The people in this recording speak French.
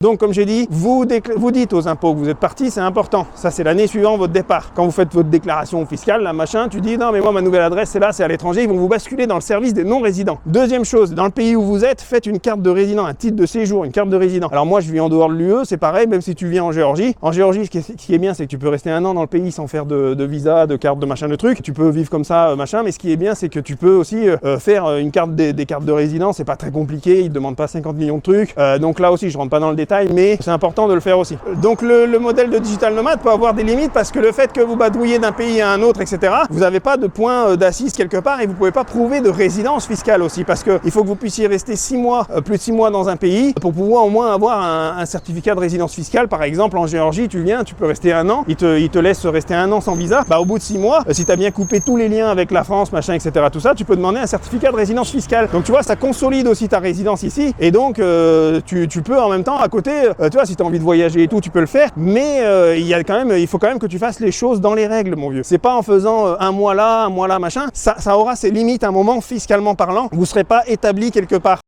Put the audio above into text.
Donc comme j'ai dit, vous dites aux impôts que vous êtes parti, c'est important. Ça c'est l'année suivant votre départ. Quand vous faites votre déclaration fiscale, là machin, tu dis non mais moi ma nouvelle adresse c'est là, c'est à l'étranger, ils vont vous basculer dans le service des non-résidents. Deuxième chose, dans le pays où vous êtes, faites une carte de résident, un titre de séjour, une carte de résident. Alors moi je vis en dehors de l'UE, c'est pareil, même si tu viens en Géorgie. En Géorgie, ce qui est bien, c'est que tu peux rester 1 an dans le pays sans faire de visa, de carte, de machin, de truc. Tu peux vivre comme ça, machin, mais ce qui est bien, c'est que tu peux aussi faire une carte des cartes de résident, c'est pas très compliqué, ils te demandent pas 50 millions de trucs. Donc là aussi, je rentre pas dans le détail, mais c'est important de le faire aussi. Donc le modèle de digital nomade peut avoir des limites parce que le fait que vous badrouillez d'un pays à un autre, etc., vous n'avez pas de point d'assise quelque part et vous pouvez pas prouver de résidence fiscale aussi parce que il faut que vous puissiez rester 6 mois, plus de 6 mois dans un pays pour pouvoir au moins avoir un certificat de résidence fiscale. Par exemple, en Géorgie, tu viens, tu peux rester 1 an, ils te laissent rester 1 an sans visa. Bah, au bout de 6 mois, si tu as bien coupé tous les liens avec la France, machin, etc., tout ça, tu peux demander un certificat de résidence fiscale. Donc tu vois, ça consolide aussi ta résidence ici et donc tu peux en même temps à côté, tu vois, si tu as envie de voyager et tout, tu peux le faire, mais il faut quand même que tu fasses les choses dans les règles, mon vieux. C'est pas en faisant un mois là, machin, ça aura ses limites à un moment, fiscalement parlant, vous serez pas établi quelque part.